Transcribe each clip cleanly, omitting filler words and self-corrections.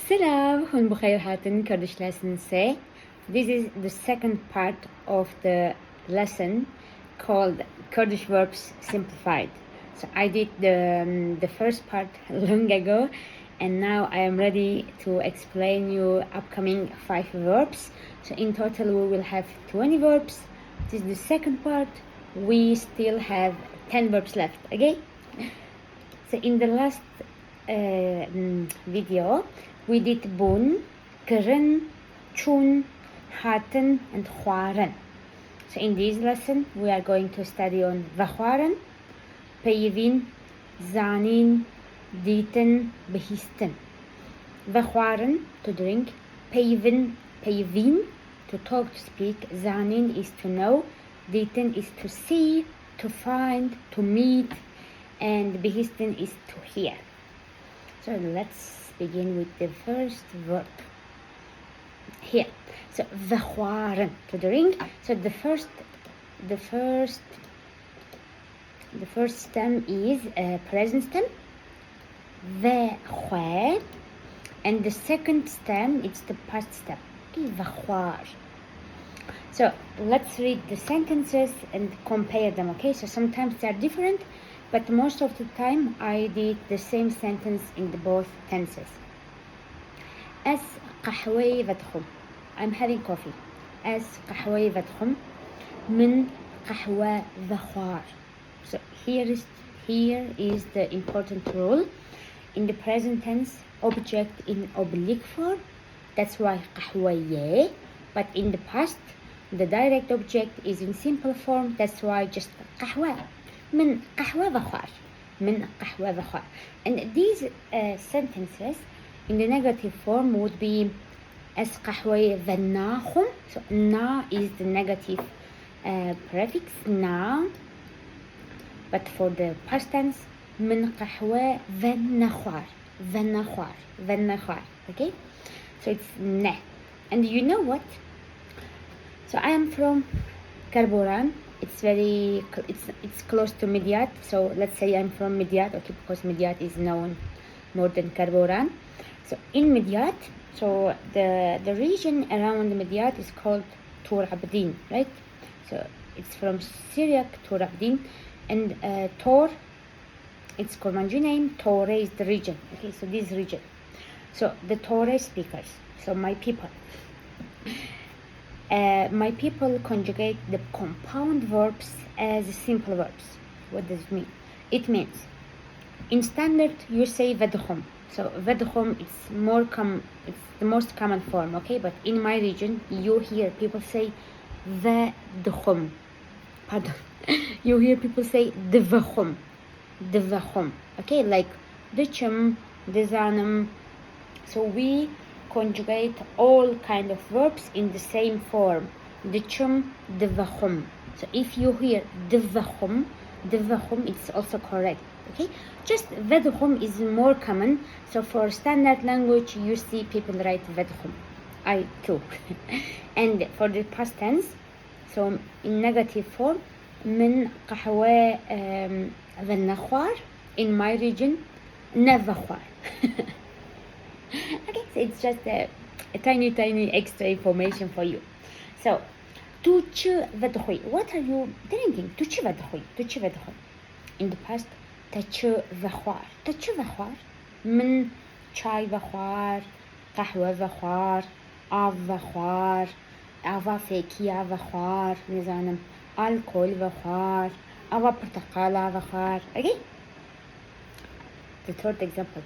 Salam, hon bukhair hatin Kurdish lesson say. This is the second part of the lesson called Kurdish Verbs Simplified. So I did the first part long ago, and now I am ready to explain you upcoming 5 verbs. So in total we will have 20 verbs. This is the second part. We still have 10 verbs left, okay? So in the last video we did bun, kırın, chun, haten, and khwaren. So in this lesson we are going to study on vakhwaren, peyvin, zanin, diten, behisten. Vakhwaren, to drink, peyvin, to talk, to speak, zanin is to know, diten is to see, to find, to meet, and behisten is to hear. So let's begin with the first verb here. So vakhwaren, to drink. So the first stem is a present stem, vakhwar, and the second stem it's the past stem, okay, vakhwar. So let's read the sentences and compare them, okay? So sometimes they are different, but most of the time I did the same sentence in the both tenses. As qahway vadkhum, I'm having coffee. As qahway vadkhum, min qahwa vakhwar. So here is the important rule. In the present tense, object in oblique form, that's why qahwaye. But in the past, the direct object is in simple form, that's why just qahwa. من قهوة بخار من قهوة بخار. And these sentences in the negative form would be as قهوة ذناخم. So na is the negative prefix na, but for the past tense من قهوة ذنخوار ذنخوار, okay? So it's ne. And you know what? So I am from Karboran. It's close to Midyat. So let's say I'm from Midyat, okay, because Midyat is known more than Karboran. So in Midyat, so the region around Midyat is called Tur Abdin, right? So it's from Syriac Tur Abdin, and Tor, it's Kurmanji name. Tore is the region, okay? So this region. So the Tore speakers, so my people. My people conjugate the compound verbs as simple verbs. What does it mean? It means in standard you say vadkhum. So vadkhum it's the most common form, okay? But in my region you hear people say vadkhum. Pardon. You hear people say dvakhum. Okay, like dchum, dzanim. So we conjugate all kind of verbs in the same form. Dchum, dvakhum. So if you hear dvakhum, it's also correct. Okay, just vedkhum is more common. So for standard language, you see people write vedkhum. I too. And for the past tense, so in negative form, min qahwa vannakhwar. In my region, navakhwar. Okay, so it's just a tiny extra information for you. So, tuch vadkhui. What are you drinking? Tuch vadkhui. In the past, tach vakhwar. Min chai vakhwar, qahwa vakhwar, av vakhwar, ava fekia vakhwar, nizanem, alcohol vakhwar, ava portaqala vakhwar. Okay? The third example.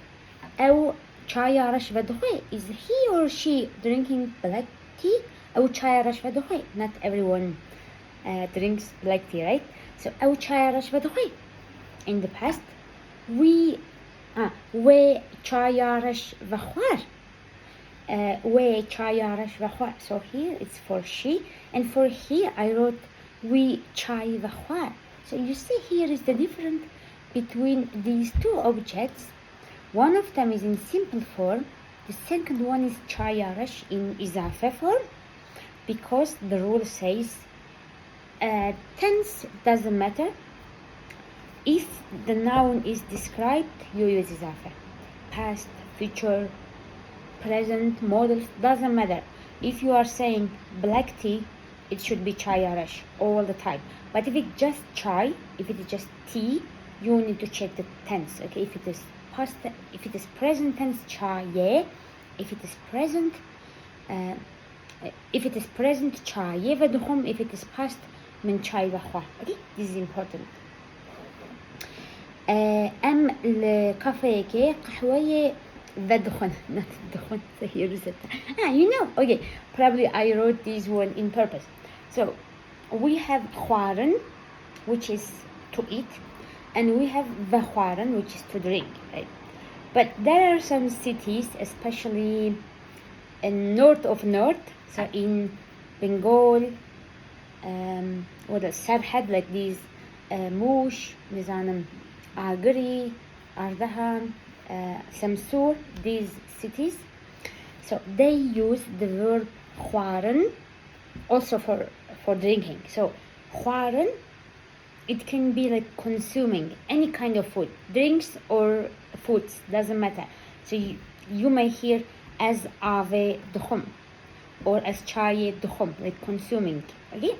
أو chai arash vadkhui. Is he or she drinking black tea? أو chai arash vadkhui. Not everyone drinks black tea, right? So أو chai arash vadkhui. In the past, we chai arash vakhwar. We chai arash vakhwar. So here it's for she, and for here I wrote we chai vakhwar. So you see here is the difference between these two objects. One of them is in simple form, the second one is chai arash in izafe form, because the rule says tense doesn't matter. If the noun is described, you use izafe. Past, future, present, models, doesn't matter. If you are saying black tea, it should be chai arash all the time. But if it's just chai, if it is just tea, you need to check the tense. Okay, if it is past, if it is present tense, chaye. If it is present, chaye ودخم. If it is past, من chai وخوا. Okay, this is important. ام الكافيه قهوة ودخن, not دخن. So here is it. You know. Okay, probably I wrote this one in purpose. So we have خوارن, which is to eat, and we have وخوارن, which is to drink, right? But there are some cities, especially in north of north, so in Bengal, what else? Sarhad, like these, Mush, Nizanam, Agri, Ardahan, Samsur, these cities. So they use the verb خوارن also for drinking. So خوارن, it can be like consuming any kind of food, drinks or foods, doesn't matter. So you may hear as ave دخم or as chai دخم, like consuming. Okay,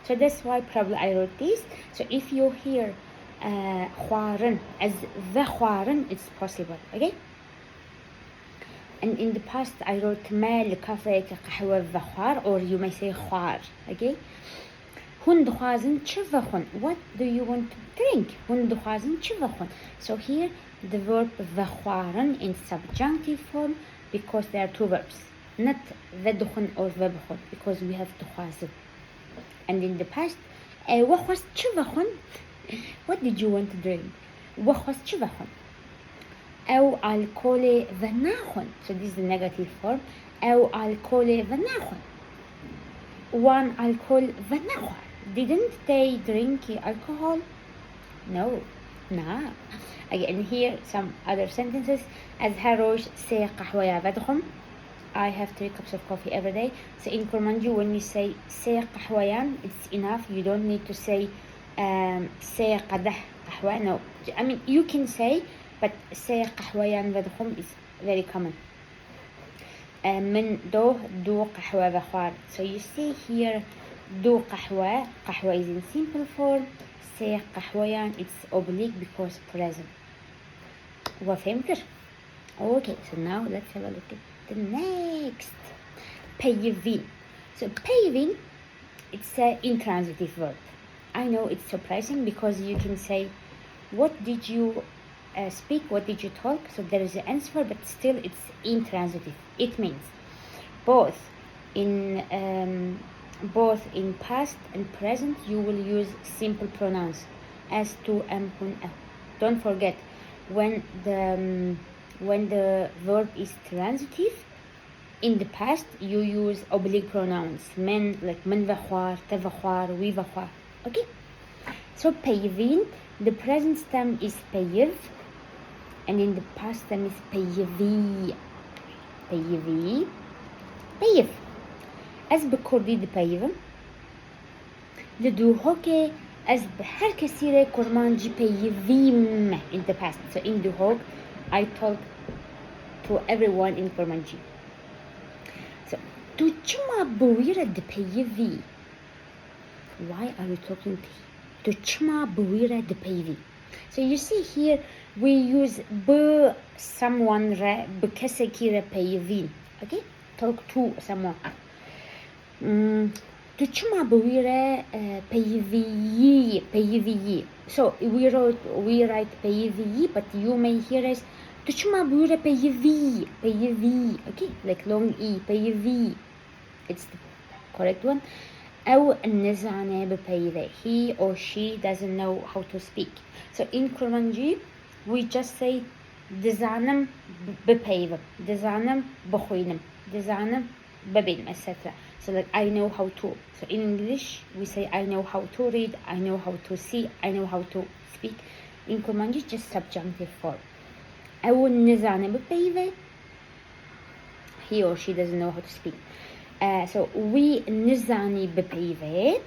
so that's why probably I wrote this. So if you hear خوارن as the خوارن, it's possible. Okay, and in the past I wrote ما الكافيه قهوة وخوار, or you may say خوار. Okay, هون دخوازن چه وخون, what do you want to drink? هون دخوازن چه وخون. So here the verb وخوارن in subjunctive form, because there are two verbs, not ودخون or وبخون, because we have دخوازن. And in the past وخواز چه وخون, what did you want to drink? وخواز چه وخون. أو الكول وناخون, so this is the negative form. أو الكول وناخون, one alcohol ونخور. Didn't they drink alcohol? No. Nah. Again, here some other sentences. أزهر روش سي قهوة ودخم. I have 3 cups of coffee every day. So in Kurmanji, when you say سي قهويان, it's enough. You don't need to say سي قدح قهوة. No. I mean, you can say, but سي قهويان ودخم is very common. من دو قهوة بخوار. So you see here دو قهوة, قهوة is in simple form, سي قهويان, it's oblique because present. وفهمتر? Okay, so now let's have a look at the next. Payvin. So payvin, it's an intransitive verb. I know it's surprising because you can say, what did you speak, what did you talk? So there is an answer, but still it's intransitive. It means both in past and present you will use simple pronouns as to, am, kun, don't forget, when the verb is transitive in the past you use oblique pronouns, men, like men vakhwar, ta vakhwar, we vakhwar. Okay, so payvin, the present stem is payiv, and in the past stem is payivi. Payivi, payiv. As بكردي the payiv. لدوهوك as بهر كثير كرمانجي payivim in the past. So in Duhok, I talk to everyone in Kurmanji. So to chuma buwira the payivi. Why are you talking to chuma buwira the payivi? So you see here we use b someone re bkesekire payivin. Okay, talk to someone. To chuma buwira payivi. So we write payivi, but you may hear us to chuma buwira payivi. Okay, like long e, payivi. It's the correct one. أو النزانة ببيذة. He or she doesn't know how to speak. So in Kurmanji, we just say دزانم ببيذة, دزانم بخوينم, دزانم ببين, etc. So like I know how to. So in English, we say I know how to read, I know how to see, I know how to speak. In Kurmanji, just subjunctive form. أو النزانة ببيذة. He or she doesn't know how to speak. So we nizani bepayve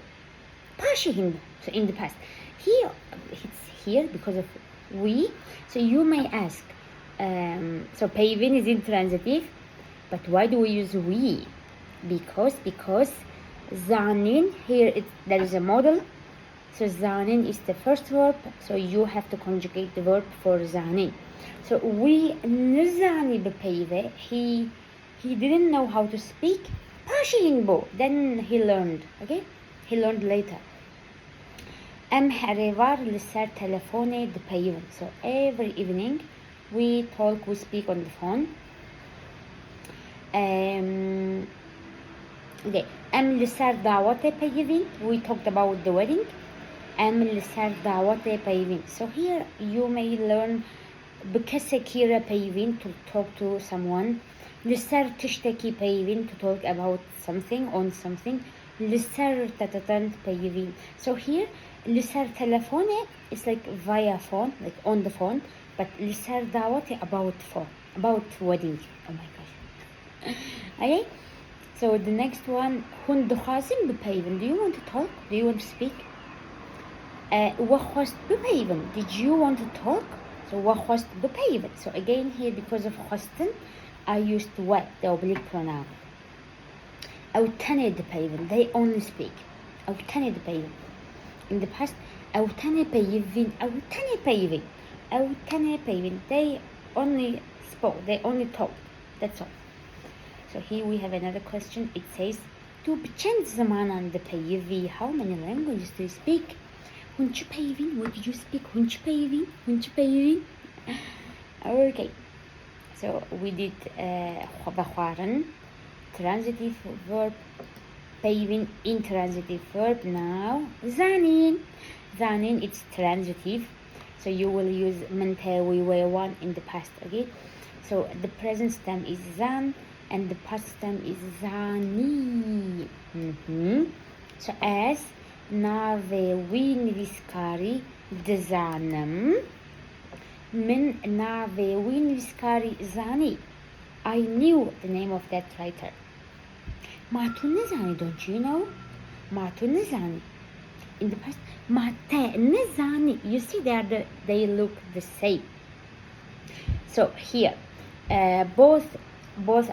pashihin. So in the past, here it's here because of we. So you may ask. So payvin is intransitive. But why do we use we? Because zanin here there is a model. So zanin is the first verb, so you have to conjugate the verb for zanin. So we nizani bepeyve. He didn't know how to speak. Pashin bo. Then he learned. Okay, he learned later. Em herevar liser telefone depeyven. So every evening we talk, we speak on the phone. Okay. Em liser davate peyvin. We talked about the wedding. Em liser davate peyvin. So here you may learn بكسكيرة peyvin to talk to someone. لسر تشتكي peyvin to talk about something, on something. لسر تتتنت peyvin. So here لسر تلفونه is like via phone, like on the phone. But لسر دعوتي about phone, about wedding. Oh my gosh. Okay. So the next one, هون دخازم بpeyvin. Do you want to talk? Do you want to speak? وخوست بpeyvin. Did you want to talk? So وخوست بpeyvin. So again here because of خوستن I used what, the oblique pronoun. أو تاني بpeyvin. They only speak. أو تاني بpeyvin. In the past أو تاني peyvin. أو تاني peyvin. أو تاني peyvin. They only spoke. They only talked. That's all. So here we have another question. It says to بچند زمانان بpeyvi. How many languages do you speak? Hunch peyvin. What did you speak? Hunch peyvin. Hunch peyvin. Okay. So we did بخوارن, transitive verb, peyvin, intransitive verb. Now zanin. Zanin, it's transitive. So you will use منتوي one in the past. Okay. So the present stem is zan and the past stem is zani. So as nave win viskari dezanam. من ناوي وين ويسكاري زاني. I knew the name of that writer. ماتو نزاني, don't you know? ماتو نزاني. In the past, ماتا نزاني. You see they look the same. So here, both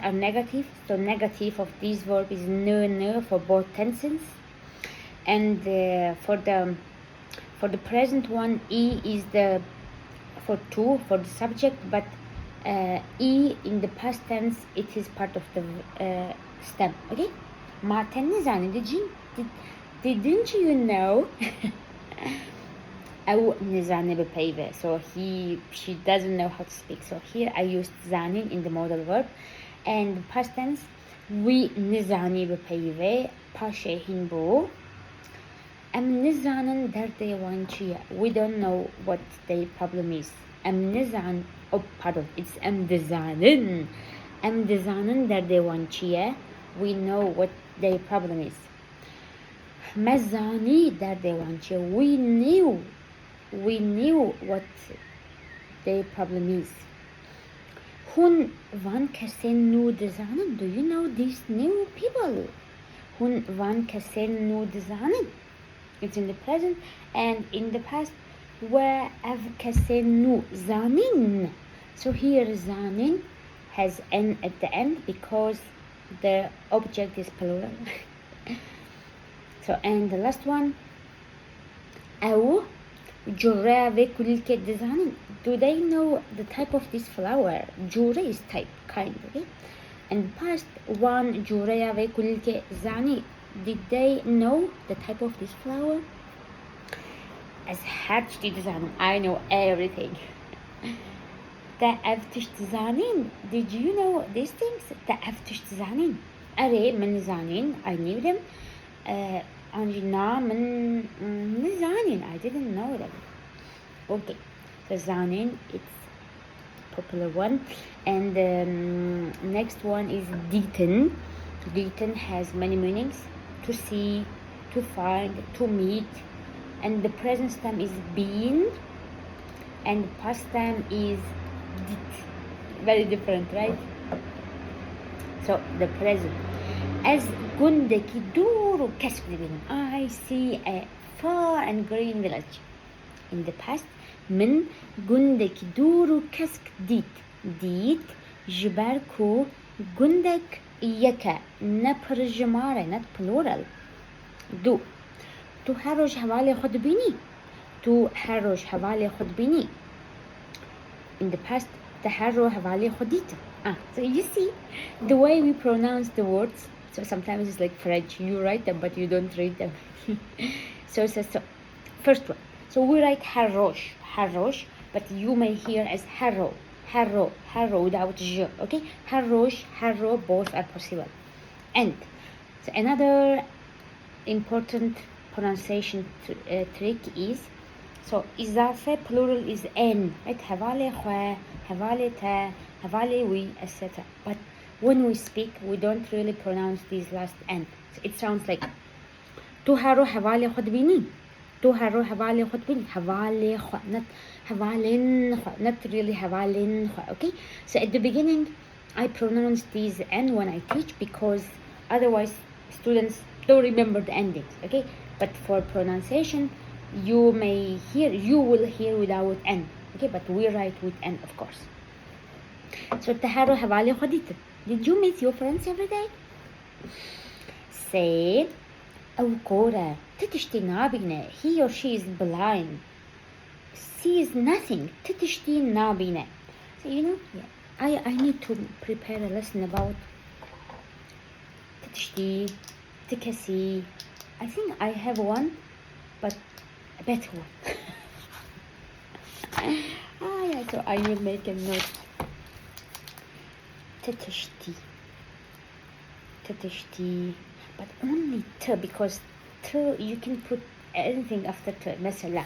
are negative. So negative of this verb is no for both tenses. And for the present one, e is the for two for the subject, but e in the past tense it is part of the stem. Okay. Didn't you know? أو نزاني بpeyve. So she doesn't know how to speak. So here I used zanin in the modal verb, and past tense we نزاني بpeyve pashehin bo. Am nizanen derde wanchiya. We don't know what their problem is. Am nizan, oh pardon, it's am dizanen. Am dizanen derde wanchiya. We know what their problem is. Mazani derde wanchiya. We knew what their problem is. Hun van kasen nu dizanen. Do you know these new people? Hun van kasen nu dizanen. It's in the present, and in the past where avkasenu zanin. So here zanin has n at the end because the object is plural. So and the last one, أو جرة كل كده zanin. Do they know the type of this flower? جرة is type, kind, okay? And past one جرة كل كده zanin. Did they know the type of this flower? As harsh design, I know everything. The aftish designing. Did you know these things? The aftish designing. Array من zanin. I knew them. Anjina من zanin. I didn't know them. Okay. So zanin, it's popular one. And next one is deten. Deten has many meanings. To see, to find, to meet. And the present stem is been, and the past stem is did. Very different, right? So the present. As gundaki duru kasbin. I see a far and green village. In the past, من gundaki duru kask dit. Dit جبركو Gundek yeka, naprjamare, not plural. Do. Tu haroj havale khudbini. Tu haroj havale khudbini. In the past, تحروا havale khudita. So you see the way we pronounce the words. So sometimes it's like French. You write them, but you don't read them. so first one. So we write harrosh, but you may hear as harro without j. Okay, harro, both are possible. And so another important pronunciation trick is, so إضافة plural is n, right? havale khwa, havale ta, havale we, etc. But when we speak, we don't really pronounce these last n. So it sounds like tu haro havale khudbini, tu haro havale khudbini, havale khwa, not havalin khwa, not really havalin khwa. Okay, so at the beginning I pronounce these n when I teach, because otherwise students don't remember the endings. Okay, but for pronunciation you will hear without n. Okay, but we write with n, of course. So taharo havale khudita. Did you meet your friends every day? Say أو كورة تتشتي نابينة. He or she is blind, sees nothing. تتشتي نابينة. So you know, yeah, I need to prepare a lesson about تتشتي, تكسي. I think I have one, but a better one. Yeah, so I will make a note. تتشتي, but only t, because t you can put anything after t. مثلا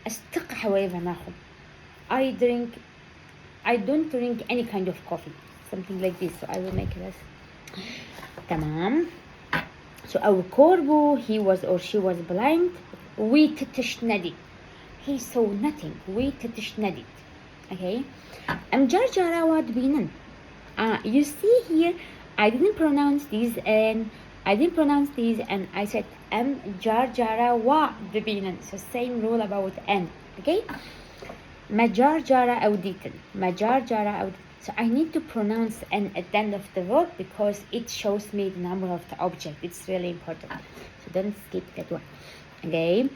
استق حويبة ناخد. I don't drink any kind of coffee, something like this. So I will make this. تمام. So our korbu, he was or she was blind. We تتشندي, he saw nothing. We تتشندي. Okay. I'm جرجرة واد بينن. You see here, I didn't pronounce these and I said am jarjara wa dbinan. So same rule about n. Okay, majarjara auditan, so I need to pronounce n at the end of the verb, because it shows me the number of the object. It's really important, so don't skip that one. Okay,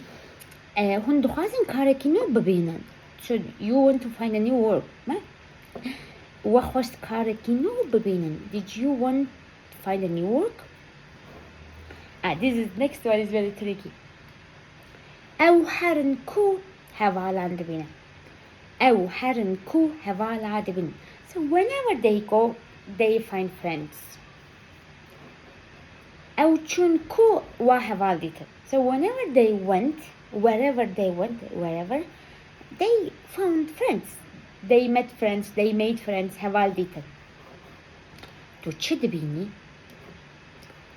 هندو خازن كاركينو ببينن. So you want to find a new word, ما وخوست كاركينو ببينن. Did you want to find a new word? This is next one is very tricky. أو حرنكو هوالا دبنا. أو حرنكو هوالا دبنا. So whenever they go, they find friends. أو تشونكو وهوالديتا. So whenever they went, wherever, they found friends. They met friends, they made friends. هوالديتا. تشدبيني.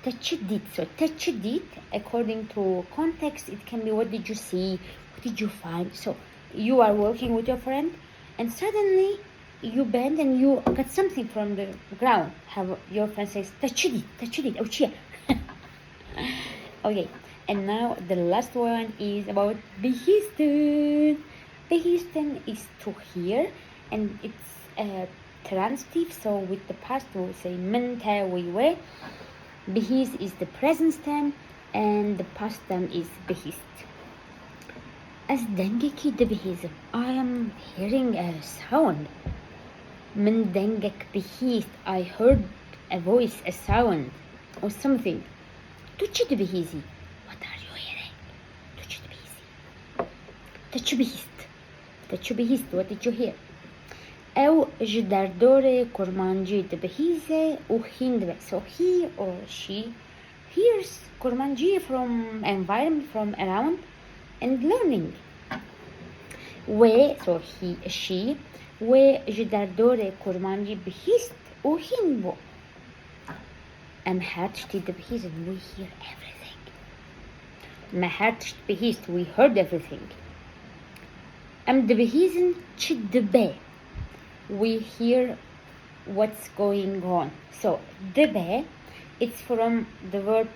تشديد. So تشديد, according to context, it can be what did you see, what did you find. So you are working with your friend and suddenly you bend and you got something from the ground. Have your friend says تشديد أو شيء. Okay, and now the last one is about behisten. Behisten is to hear, and it's transitive. So with the past we will say منتا we. Behist is the present tense and the past tense is behist. As dengeki de behism, I am hearing a sound. من dengek behist, I heard a voice, a sound or something. Tuchid behisi, what are you hearing? Tuchid behisi. Tachubihist, what did you hear? أو جدردور كرمانجي دبهيزة وهندبة. So he or she hears Kurmanji from environment, from around, and learning. So she وجدردور كرمانجي بهيست وهندبة. أم هاتشتي دبهيزة, we hear everything. ما هاتشت بهيست, we heard everything. أم دبهيزن تشدبة, we hear what's going on. So debe, it's from the verb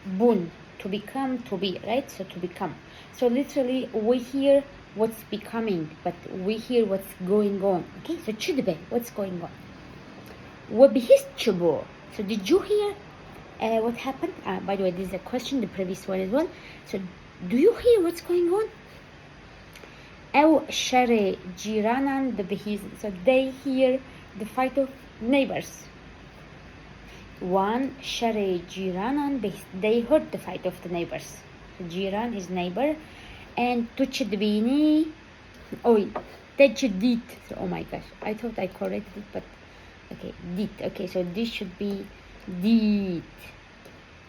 bun, to become, to be, right? So to become. So literally we hear what's becoming, but we hear what's going on. Okay, so chidbe, what's going on. وبهشتشبو. So did you hear what happened? By the way, this is a question, the previous one as well. So do you hear what's going on? أو شري جيرانا the behes. So they hear the fight of neighbors. One شري جيرانا they heard the fight of the neighbors. So جيران is neighbor. And تشدبيني تجديد. So oh my gosh, I thought I corrected it, but okay, did. Okay, so this should be did.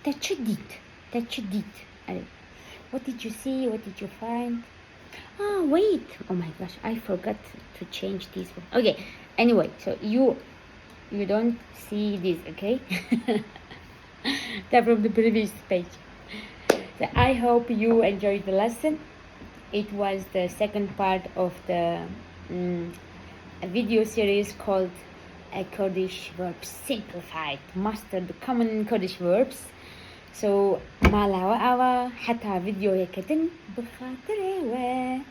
تجديد. What did you see? What did you find? Wait. Oh my gosh, I forgot to change this one. Okay, anyway, so you don't see this, okay? That from the previous page. So I hope you enjoyed the lesson. It was the second part of the a video series called Kurdish Verbs Simplified. Master the common Kurdish verbs. So ما لا وعوا حتى فيديو يكتن بخاطري